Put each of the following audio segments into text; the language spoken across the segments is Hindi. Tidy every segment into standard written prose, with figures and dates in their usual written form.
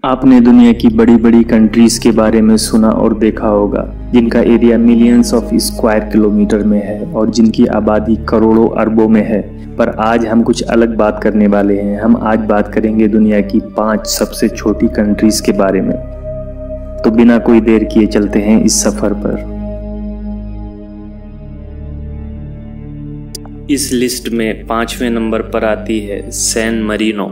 आपने दुनिया की बड़ी बड़ी कंट्रीज के बारे में सुना और देखा होगा, जिनका area millions of square kilometre में है और जिनकी आबादी करोड़ों अरबों में है। पर आज हम कुछ अलग बात करने वाले हैं। हम आज बात करेंगे दुनिया की 5 सबसे छोटी कंट्रीज के बारे में। तो बिना कोई देर किए चलते हैं इस सफर पर। इस लिस्ट में 5वें नंबर पर आती है सैन मरीनो।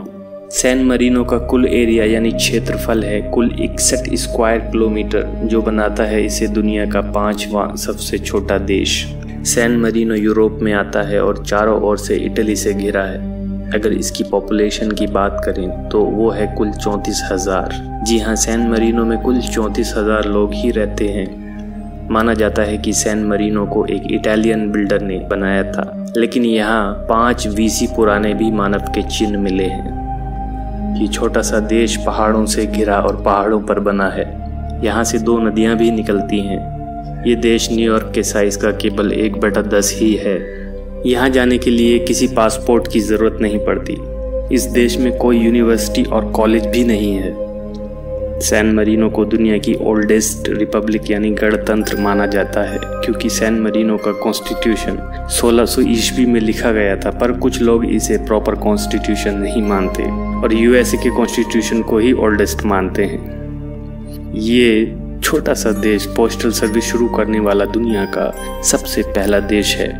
सैन मरीनो का कुल एरिया यानी क्षेत्रफल है कुल 61 स्क्वायर किलोमीटर, जो बनाता है इसे दुनिया का 5वां सबसे छोटा देश। सैन मरीनो यूरोप में आता है और चारों ओर से इटली से घिरा है। अगर इसकी पॉपुलेशन की बात करें तो वो है कुल 34,000। जी हाँ, सैन मरीनो में कुल 34,000 लोग ही रहते हैं। माना जाता है कि सैन मरीनो को एक इटालियन बिल्डर ने बनाया था, लेकिन यहाँ 5 BC पुराने भी मानव के चिन्ह मिले हैं। ये छोटा सा देश पहाड़ों से घिरा और पहाड़ों पर बना है। यहाँ से 2 नदियाँ भी निकलती हैं। ये देश न्यूयॉर्क के साइज का केवल 1/10 ही है। यहाँ जाने के लिए किसी पासपोर्ट की ज़रूरत नहीं पड़ती। इस देश में कोई यूनिवर्सिटी और कॉलेज भी नहीं है। सैन मरीनो को दुनिया की ओल्डेस्ट रिपब्लिक यानी गणतंत्र माना जाता है, क्योंकि सैन मरीनो का कॉन्स्टिट्यूशन 1600 ईस्वी में लिखा गया था। पर कुछ लोग इसे प्रॉपर कॉन्स्टिट्यूशन नहीं मानते और यूएसए के कॉन्स्टिट्यूशन को ही ओल्डेस्ट मानते हैं। ये छोटा सा देश पोस्टल सर्विस शुरू करने वाला दुनिया का सबसे पहला देश है।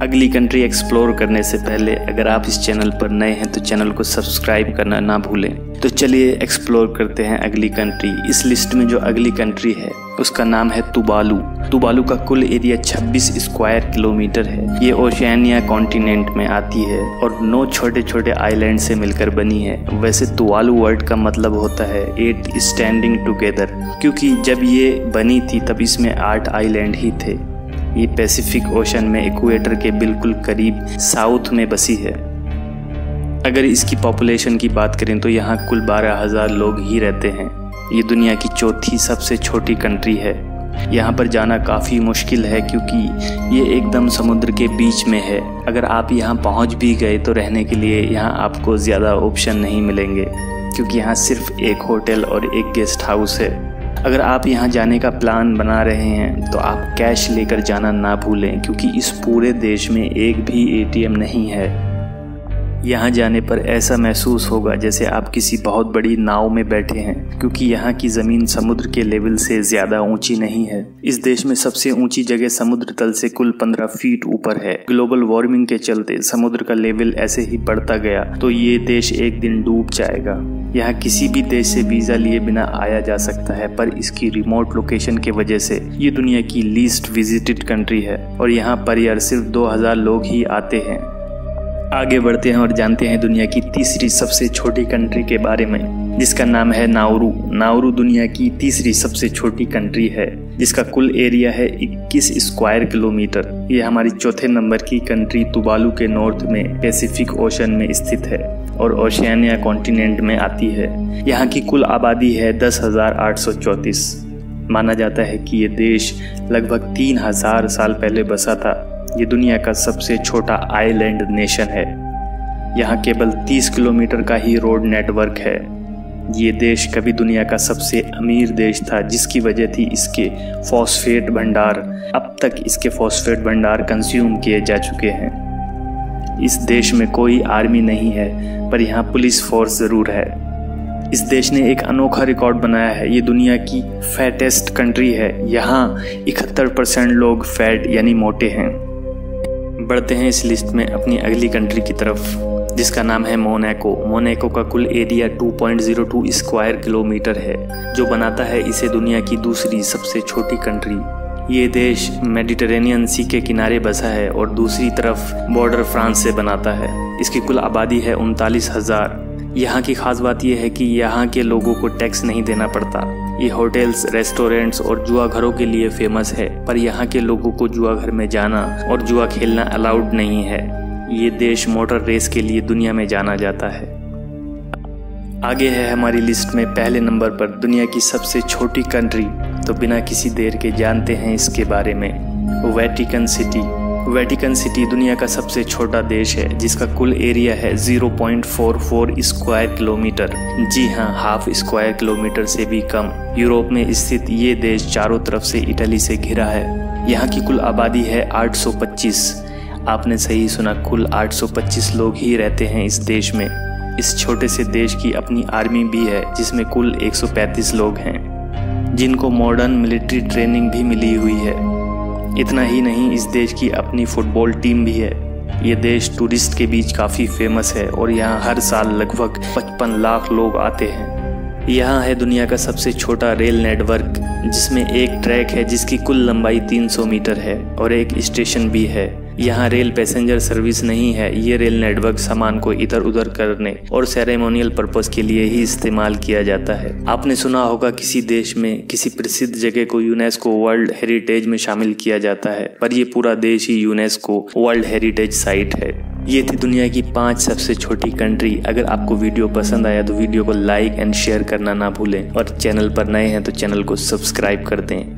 अगली कंट्री एक्सप्लोर करने से पहले अगर आप इस चैनल पर नए हैं तो चैनल को सब्सक्राइब करना ना भूलें। तो चलिए एक्सप्लोर करते हैं अगली कंट्री। इस लिस्ट में जो अगली कंट्री है उसका नाम है तुवालू। तुवालू का कुल एरिया 26 स्क्वायर किलोमीटर है। ये ओशियानिया कॉन्टिनेंट में आती है और 9 छोटे छोटे आइलैंड से मिलकर बनी है। वैसे तुवालू वर्ड का मतलब होता है 8 स्टैंडिंग टुगेदर, क्योंकि जब ये बनी थी तब इसमें 8 आइलैंड ही थे। ये पैसिफिक ओशन में इक्वेटर के बिल्कुल करीब साउथ में बसी है। अगर इसकी पॉपुलेशन की बात करें तो यहाँ कुल 12,000 लोग ही रहते हैं। ये दुनिया की 4थी सबसे छोटी कंट्री है। यहाँ पर जाना काफ़ी मुश्किल है क्योंकि ये एकदम समुद्र के बीच में है। अगर आप यहाँ पहुँच भी गए तो रहने के लिए यहाँ आपको ज़्यादा ऑप्शन नहीं मिलेंगे, क्योंकि यहाँ सिर्फ एक होटल और एक गेस्ट हाउस है। अगर आप यहाँ जाने का प्लान बना रहे हैं तो आप कैश लेकर जाना ना भूलें, क्योंकि इस पूरे देश में एक भी ATM नहीं है। यहाँ जाने पर ऐसा महसूस होगा जैसे आप किसी बहुत बड़ी नाव में बैठे हैं, क्योंकि यहाँ की ज़मीन समुद्र के लेवल से ज़्यादा ऊंची नहीं है। इस देश में सबसे ऊंची जगह समुद्र तल से कुल 15 फीट ऊपर है। ग्लोबल वार्मिंग के चलते समुद्र का लेवल ऐसे ही बढ़ता गया तो ये देश एक दिन डूब जाएगा। यहाँ किसी भी देश से वीज़ा लिए बिना आया जा सकता है, पर इसकी रिमोट लोकेशन के वजह से ये दुनिया की लीस्ट विजिटेड कंट्री है और यहाँ पर यार सिर्फ 2,000 लोग ही आते हैं। आगे बढ़ते हैं और जानते हैं दुनिया की तीसरी सबसे छोटी कंट्री के बारे में, जिसका नाम है नाउरू। नाउरू दुनिया की तीसरी सबसे छोटी कंट्री है, जिसका कुल एरिया है 21 स्क्वायर किलोमीटर। ये हमारी 4थे नंबर की कंट्री तुवालू के नॉर्थ में पैसिफिक ओशन में स्थित है और ओशियानिया कॉन्टिनेंट में आती है। यहाँ की कुल आबादी है 10,834। माना जाता है कि ये देश लगभग 3,000 साल पहले बसा था। ये दुनिया का सबसे छोटा आइलैंड नेशन है। यहाँ केवल 30 किलोमीटर का ही रोड नेटवर्क है। ये देश कभी दुनिया का सबसे अमीर देश था, जिसकी वजह थी इसके फॉस्फेट भंडार। अब तक इसके फॉस्फेट भंडार कंज्यूम किए जा चुके हैं। इस देश में कोई आर्मी नहीं है, पर यहाँ पुलिस फोर्स ज़रूर है। इस देश ने एक अनोखा रिकॉर्ड बनाया है। ये दुनिया की फैटेस्ट कंट्री है। यहाँ 71% लोग फैट यानी मोटे हैं। बढ़ते हैं इस लिस्ट में अपनी अगली कंट्री की तरफ, जिसका नाम है मोनाको। मोनाको का कुल एरिया 2.02 स्क्वायर किलोमीटर है, जो बनाता है इसे दुनिया की दूसरी सबसे छोटी कंट्री। ये देश मेडिटेरेनियन सी के किनारे बसा है और दूसरी तरफ बॉर्डर फ्रांस से बनाता है। इसकी कुल आबादी है 39,000। यहाँ की खास बात यह है कि यहाँ के लोगों को टैक्स नहीं देना पड़ता। ये होटल्स, रेस्टोरेंट्स और जुआ घरों के लिए फेमस है, पर यहाँ के लोगों को जुआ घर में जाना और जुआ खेलना अलाउड नहीं है। ये देश मोटर रेस के लिए दुनिया में जाना जाता है। आगे है हमारी लिस्ट में पहले नंबर पर दुनिया की सबसे छोटी कंट्री। तो बिना किसी देर के जानते हैं इसके बारे में, वेटिकन सिटी। वेटिकन सिटी दुनिया का सबसे छोटा देश है जिसका कुल एरिया है 0.44 स्क्वायर किलोमीटर। जी हाँ, हाफ स्क्वायर किलोमीटर से भी कम। यूरोप में स्थित ये देश चारों तरफ से इटली से घिरा है। यहाँ की कुल आबादी है 825। आपने सही सुना, कुल 825 लोग ही रहते हैं इस देश में। इस छोटे से देश की अपनी आर्मी भी है जिसमें कुल 135 लोग हैं जिनको मॉडर्न मिलिट्री ट्रेनिंग भी मिली हुई है। इतना ही नहीं, इस देश की अपनी फुटबॉल टीम भी है। ये देश टूरिस्ट के बीच काफ़ी फेमस है और यहाँ हर साल लगभग 55 लाख लोग आते हैं। यहाँ है दुनिया का सबसे छोटा रेल नेटवर्क जिसमें एक ट्रैक है जिसकी कुल लंबाई 300 मीटर है और एक स्टेशन भी है। यहाँ रेल पैसेंजर सर्विस नहीं है। ये रेल नेटवर्क सामान को इधर उधर करने और सेरेमोनियल पर्पस के लिए ही इस्तेमाल किया जाता है। आपने सुना होगा किसी देश में किसी प्रसिद्ध जगह को यूनेस्को वर्ल्ड हेरिटेज में शामिल किया जाता है, पर ये पूरा देश ही यूनेस्को वर्ल्ड हेरिटेज साइट है। ये थी दुनिया की 5 सबसे छोटी कंट्री। अगर आपको वीडियो पसंद आया तो वीडियो को लाइक एंड शेयर करना ना भूलें और चैनल पर नए हैं तो चैनल को सब्सक्राइब कर दें।